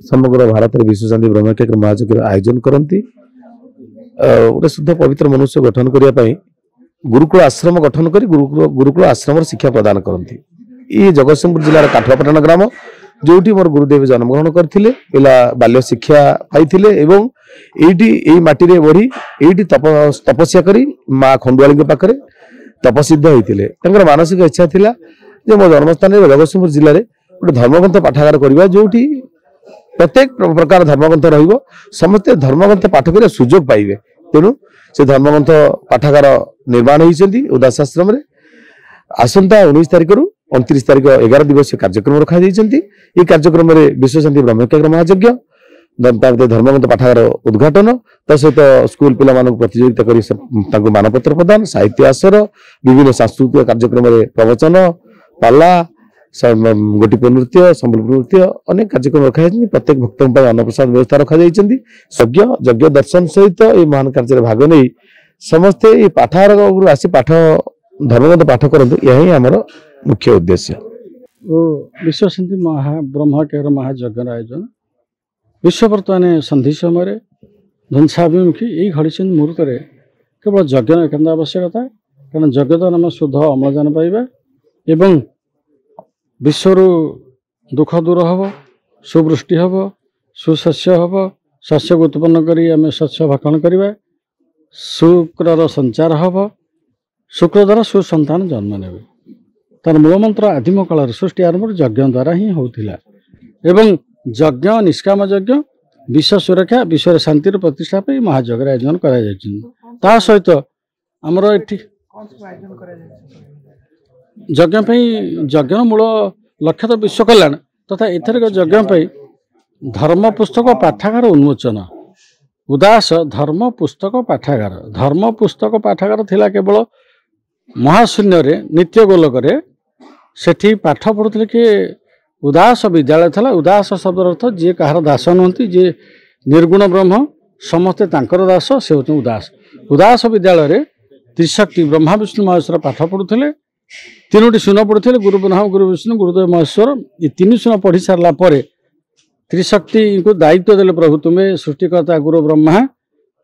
समग्र भारत में विश्व शांति ब्रह्मचर्य महायज्ञ आयोजन करती गोटे शुद्ध पवित्र मनुष्य गठन करने गुरुकुल आश्रम गठन कर गुरुकुल आश्रम शिक्षा प्रदान करती। ये जगतसिंहपुर जिलार काठुआपाटन ग्राम जो मोर गुरुदेव जन्मग्रहण करते पिला बाल्य शिक्षा पाई एवं यही माटी बढ़ी ये तपस्या करी माँ खंडुआली पाखे तपसिद्ध होते मानसिक इच्छा थिला जे मो जन्मस्थान जगतसिंहपुर जिले में गोटे धर्मग्रंथ पाठागार करवा जो प्रत्येक प्रकार धर्मग्रंथ रहिबो समस्त धर्मग्रंथ पाठ कर सुजोग पाइबे तेणु से धर्मग्रंथ पाठागार निर्माण होती उदास आश्रम आसंता 19 तारिख रु 29 तारिख 11 दिवसीय कार्यक्रम रखा ये कार्यक्रम में विश्व शांति ब्रह्मचर्य महायज्ञ धर्मग्रंथ पाठागार उद्घाटन सहित स्कूल पिला प्रतियोगिता कर मानपत्र प्रदान साहित्य आसर विभिन्न सांस्कृतिक कार्यक्रम में प्रवचन पाला गोटीपुर नृत्य संबलपुर नृत्य अनेक कार्यक्रम रखा प्रत्येक भक्त अन्नप्रसाद व्यवस्था रखा यज्ञ दर्शन सहित ये महान कार्य भाग नहीं समस्ते ये पाठागार आसी पाठ धर्मग्रंथ पाठ करते यही आमर मुख्य उद्देश्य। विश्व शांति ब्रह्मचर्य महायज्ञ आयोजन विश्व बर्तमान संधि समय ध्वंसाभिमुखी यही घड़ी मुहूर्त केवल यज्ञ एकांत आवश्यकता कारण यज्ञ द्वारा आम शुद्ध अम्लजान पाइबा एवं विश्वर दुख दूर हम सुवृष्टि हम सुशस्य हम शस्य को उत्पन्न करी आम शस्य भक्षण करवा शुक्र संचार हम शुक्र द्वारा सुसंतान जन्म ने तार मूल मंत्र आदिम काल सृष्टि आरंभ यज्ञ द्वारा ही होता एवं यज्ञ निष्काम यज्ञ विश्व सुरक्षा विश्व शांतिर प्रतिष्ठा पर महायज्ञ आयोजन करा सहित आमर एठी यज्ञ मूल लक्ष्य तो विश्व कल्याण तथा एथरिक यज्ञ धर्म पुस्तक पाठागार उन्मोचन उदास धर्म पुस्तक पाठागार थिला केवल महाशून्य रे नित्य गोलक सेठी पाठ पढ़ुले कि उदास विद्यालय था उदास शब्द अर्थ जी कहार दास नुहति जी निर्गुण ब्रह्म समस्ते तांकर दास से होते उदास विद्यालय रे त्रिशक्ति ब्रह्मा विष्णु महेश्वर पाठ पढ़ुले तीनोटी शून्य पढ़ुले गुरु ब्रह्मा गुरु विष्णु गुरुदेव महेश्वर ये तीन शून्य पढ़ी सारा पर त्रिशक्ति को दायित्व देले प्रभु तुम्हें सृष्टिकर्ता गुरु ब्रह्मा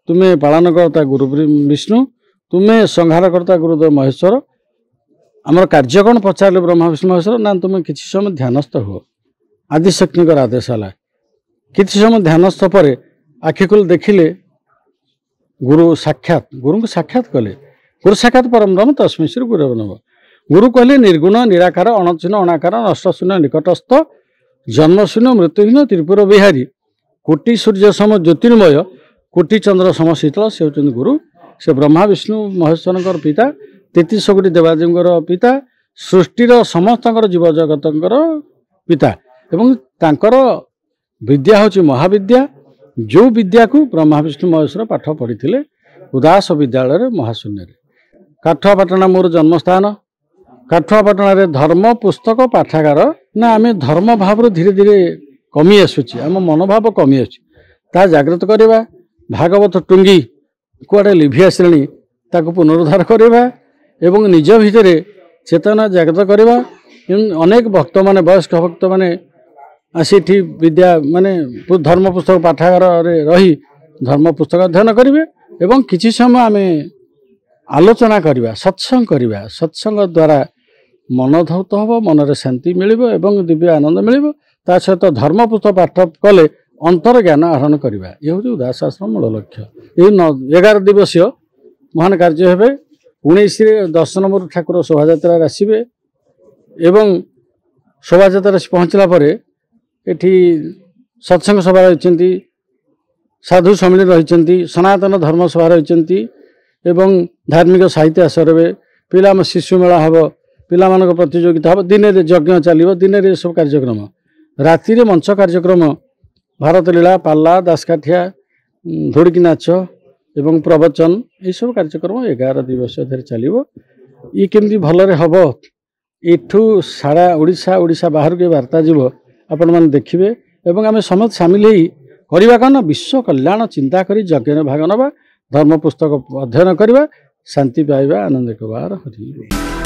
तुम्हें पालनकर्ता गुरु विष्णु तुम्हें संहारकर्ता गुरुदेव महेश्वर आमर कार्य कौन पचारे ब्रह्मा विष्णु महेश्वर ना तुम्हें किसी समय ध्यानस्थ हो आदिशक्ति आदेश है किसी समय ध्यानस्थ पर आखि खोल देखिले गुरु साक्षात गुरु को साक्षात कले गुरु साक्षात परम ब्रह्म तस्मै श्री गुरवे नमः गुरु कहले निर्गुण निराकार अणचिन्न अनाकार नष्ट शून्य निकटस्थ जन्मशून्य मृत्युहीन त्रिपुर बिहारी कोटि सूर्य सम ज्योतिर्मय कोटि चंद्र सम शीतल से होते गुरु से ब्रह्मा विष्णु महेश्वर पिता 33 कोटी देवादेव पिता सृष्टिर समस्त जीव जगत पिता एवं तांकर विद्या हूँ महाविद्या जो विद्या को ब्रह्मा विष्णु महेश्वर पाठ पढ़ी उदास विद्यालय महाशून्य काठुआपाटना मोर जन्मस्थान काठुआपाटन धर्म पुस्तक पाठागार ना आम धर्म भाव धीरे धीरे कमी आसूँ आम मनोभाव कमी आसा जागृत करवा भागवत टुंगी कुआड़े लिभि आसले पुनरुद्धार करवा एवं निज भितर चेतना जागृत करवा अनेक भक्त माने वयस्क भक्त माने आसी विद्या माने धर्म पुस्तक पाठागार रही धर्म पुस्तक अध्ययन करेंगे एवं किसी समय आम आलोचना करवा सत्संग द्वारा मन धौत हम मन शांति मिल एवं दिव्य आनंद मिल ता सहित धर्म पुस्तक पाठ कले अंतर ज्ञान आहरण करवा ये हूँ उदास आश्रम मूल लक्ष्य। ये 11 दिवसीय महान कार्य हे 19 10 नंबर ठाकुर शोभायात्रा आसवे एवं शोभायात्रा पहुँचला एठी सत्संग सभा रही साधु सम्मिलन रही सनातन धर्म सभा रही एवं धार्मिक साहित्य आसर पिला शिशु मेला हम पिला प्रतियोगिता हम दिन यज्ञ चलो दिन सब कार्यक्रम राति मंच कार्यक्रम भारत लीला पाला दासकाठिया धोड़की नाच एवं प्रवचन ये सब कार्यक्रम 11 दिवस धरी चलो ये केमती भलरे हम एठू सारा ओडिशा बाहर के वार्ता जीव आपण मैंने देखिए एवं आम समस्त सामिल करवा कौन विश्व कल्याण चिंता करी यज्ञ भाग नवा धर्म पुस्तक अध्ययन करवा शांति पाइबा आनंद कबार हरि।